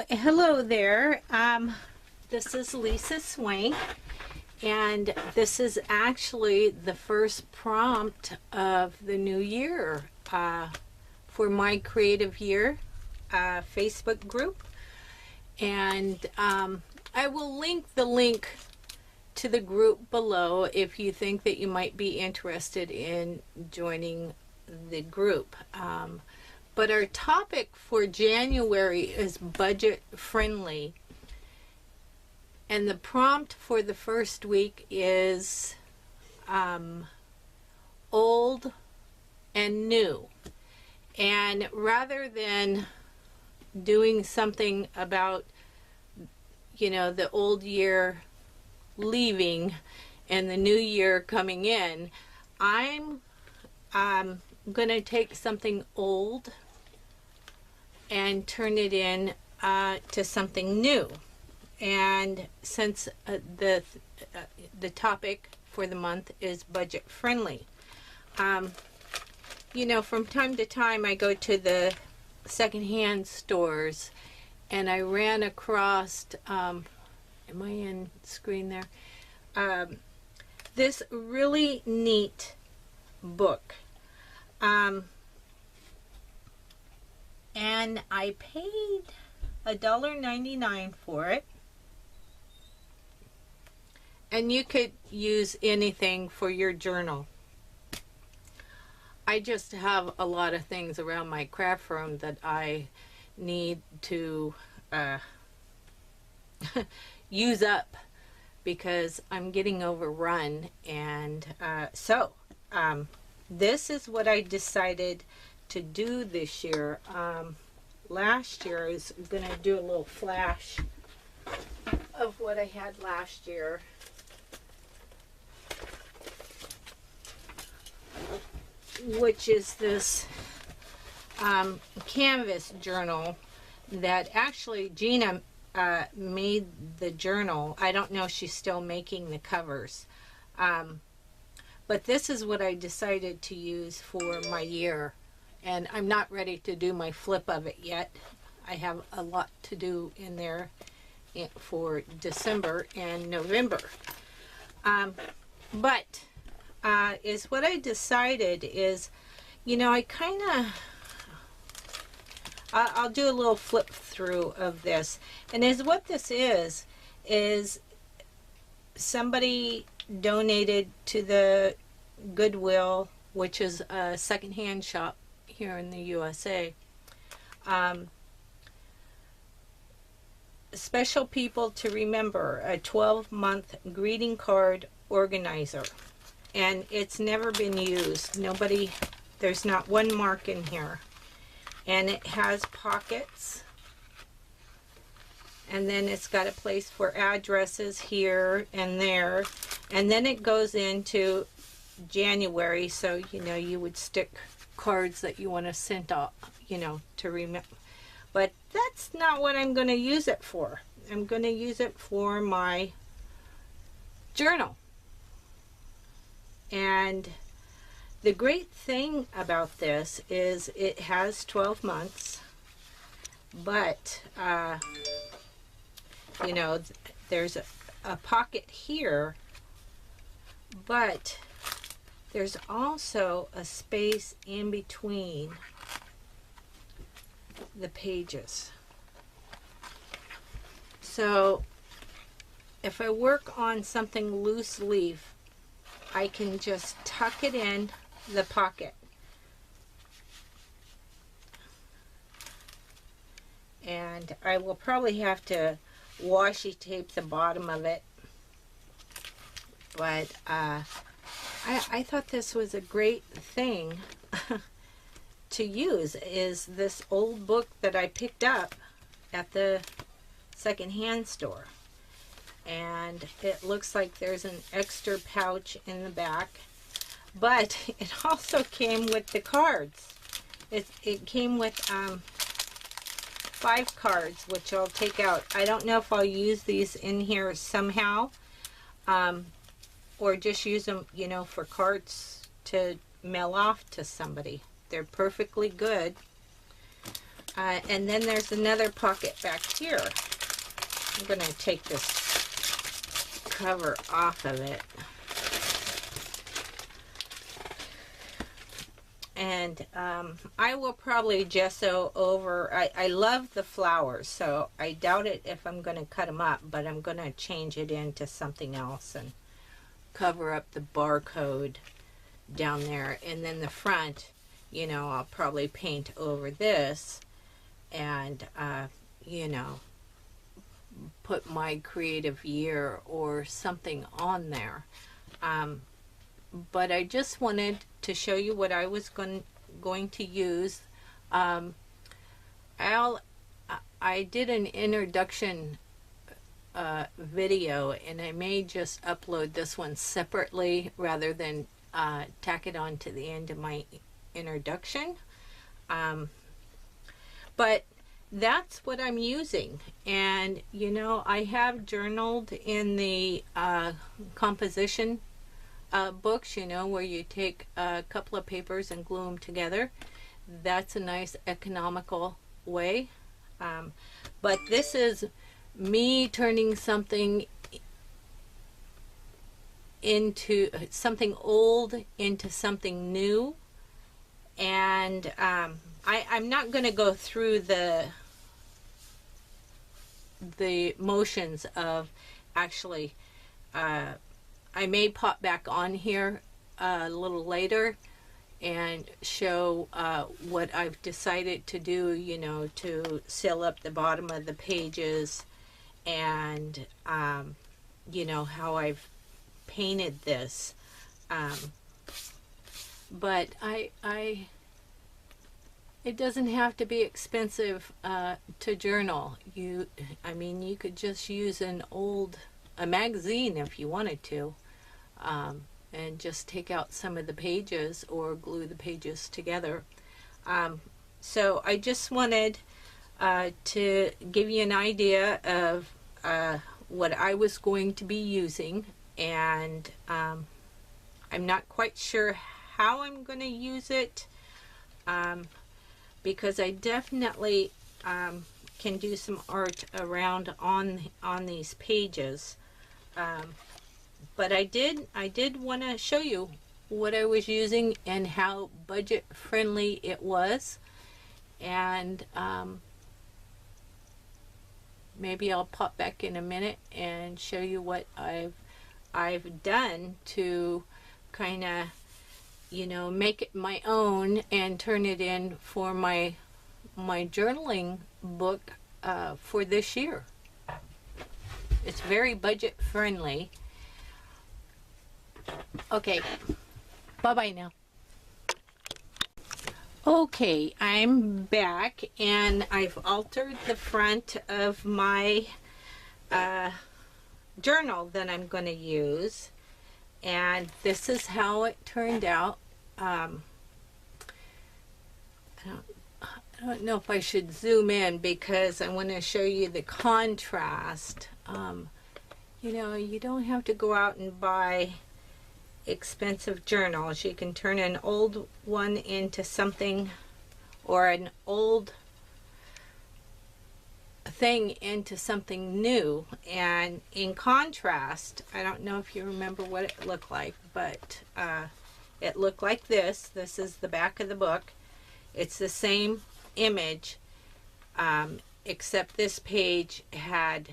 Hello there. This is Lisa Swank, and this is actually the first prompt of the new year for My Creative Year Facebook group. And I will link the link to the group below if you think that you might be interested in joining the group. But our topic for January is budget friendly. And the prompt for the first week is old and new. And rather than doing something about, you know, the old year leaving and the new year coming in, I'm going to take something old and turn it in to something new. And since the topic for the month is budget friendly, you know, from time to time I go to the secondhand stores and I ran across, am I in screen there? This really neat book. And I paid $1.99 for it. And you could use anything for your journal. I just have a lot of things around my craft room that I need to use up because I'm getting overrun. And so this is what I decided to do this year. Last year I was going to do a little flash of what I had last year. Which is this canvas journal that actually Gina made the journal. I don't know if she's still making the covers. But this is what I decided to use for my year. And I'm not ready to do my flip of it yet. I have a lot to do in there for December and November. But is what I decided is, you know, I kind of, I'll do a little flip through of this. And is what this is somebody donated to the Goodwill, which is a secondhand shop here in the USA. Special people to remember, a 12-month greeting card organizer. And it's never been used. Nobody, there's not one mark in here. And it has pockets. And then it's got a place for addresses here and there. And then it goes into January, so, you know, you would stick cards that you want to send off, you know, to remember. But that's not what I'm going to use it for. I'm going to use it for my journal. And the great thing about this is it has 12 months, but you know, there's a pocket here, but there's also a space in between the pages. So if I work on something loose leaf, I can just tuck it in the pocket. And I will probably have to washi tape the bottom of it. But I thought this was a great thing to use, is this old book that I picked up at the secondhand store. And it looks like there's an extra pouch in the back, but it also came with the cards. It came with 5 cards, which I'll take out. I don't know if I'll use these in here somehow, or just use them, you know, for cards to mail off to somebody. They're perfectly good. And then there's another pocket back here. I'm going to take this cover off of it. And I will probably gesso over. I love the flowers, so I doubt it if I'm going to cut them up, but I'm going to change it into something else and cover up the barcode down there. And then the front, you know, I'll probably paint over this and, you know, put my creative year or something on there. But I just wanted to show you what I was going to use. I did an introduction video, and I may just upload this one separately rather than tack it on to the end of my introduction. But that's what I'm using. And you know, I have journaled in the composition books, you know, where you take a couple of papers and glue them together. That's a nice economical way. But this is me turning something into something old into something new. And I'm not going to go through the motions of actually I may pop back on here a little later and show what I've decided to do, you know, to seal up the bottom of the pages, and you know, how I've painted this. But it doesn't have to be expensive to journal. I mean, you could just use a magazine if you wanted to, and just take out some of the pages or glue the pages together. So I just wanted to give you an idea of what I was going to be using, and I'm not quite sure how I'm going to use it, because I definitely can do some art around on these pages. But I did want to show you what I was using and how budget friendly it was, and maybe I'll pop back in a minute and show you what I've done to kind of, you know, make it my own and turn it in for my journaling book for this year. It's very budget friendly. Okay, bye-bye now. Okay, I'm back, and I've altered the front of my journal that I'm going to use, and this is how it turned out. I don't know if I should zoom in because I want to show you the contrast. You know, you don't have to go out and buy expensive journals. You can turn an old one into something, or an old thing into something new. And in contrast, I don't know if you remember what it looked like, but it looked like this. This is the back of the book. It's the same image, except this page had,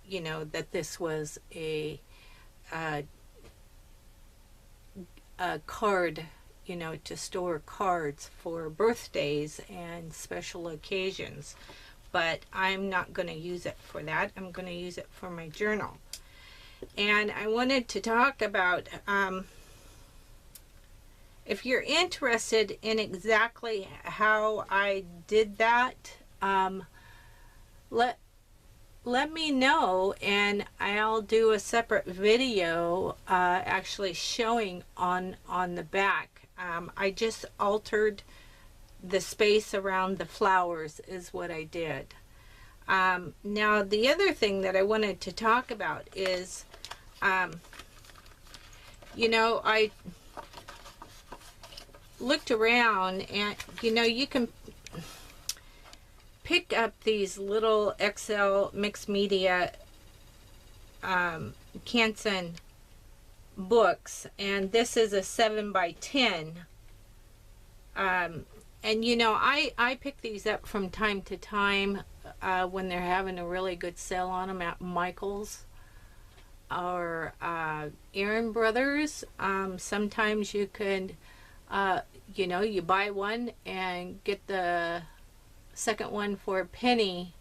you know, that this was a card, you know, to store cards for birthdays and special occasions. But I'm not going to use it for that. I'm going to use it for my journal. And I wanted to talk about, if you're interested in exactly how I did that, let me know, and I'll do a separate video actually showing on the back. I just altered the space around the flowers is what I did. Now the other thing that I wanted to talk about is, you know, I looked around, and you know, you can, pick up these little XL mixed media Canson books, and this is a 7 by 10. And you know, I pick these up from time to time when they're having a really good sale on them at Michael's or Aaron Brothers. Sometimes you could, you know, you buy one and get the second one for a penny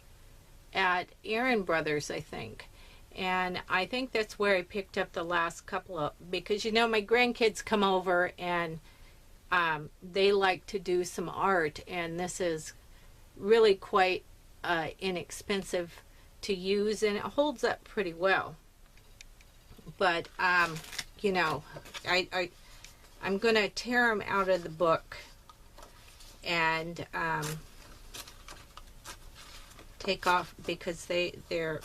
at Aaron Brothers, I think. And I think that's where I picked up the last couple of, because you know, my grandkids come over and they like to do some art, and this is really quite inexpensive to use, and it holds up pretty well. But you know, I'm gonna tear them out of the book and take off, because they're,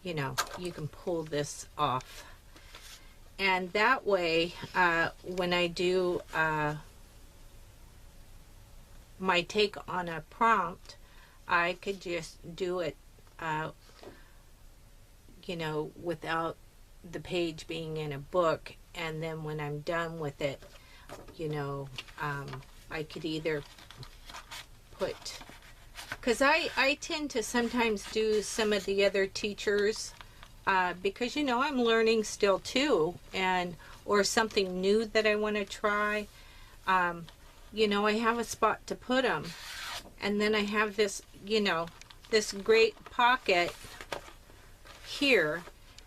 you know, you can pull this off. And that way, when I do my take on a prompt, I could just do it, you know, without the page being in a book. And then when I'm done with it, you know, I could either put, because I tend to sometimes do some of the other teachers, because you know, I'm learning still too, and or something new that I want to try. You know, I have a spot to put them, and then I have this, you know, this great pocket here,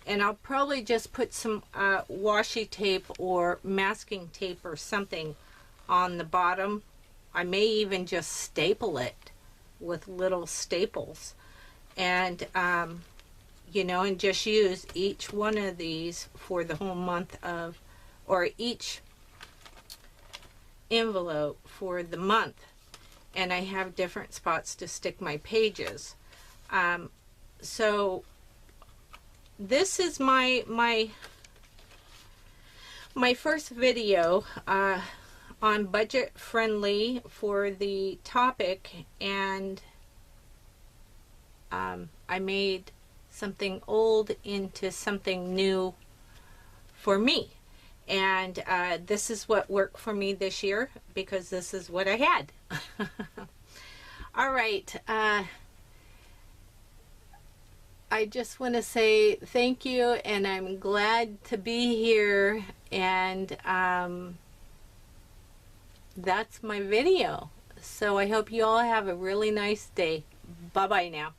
and I'll probably just put some washi tape or masking tape or something on the bottom. I may even just staple it with little staples, and you know, and just use each one of these for the whole month of, or each envelope for the month. And I have different spots to stick my pages. So this is my first video on budget friendly for the topic, and I made something old into something new for me, and this is what worked for me this year, because this is what I had. All right, I just want to say thank you, and I'm glad to be here, and that's my video. So I hope you all have a really nice day. Bye bye now.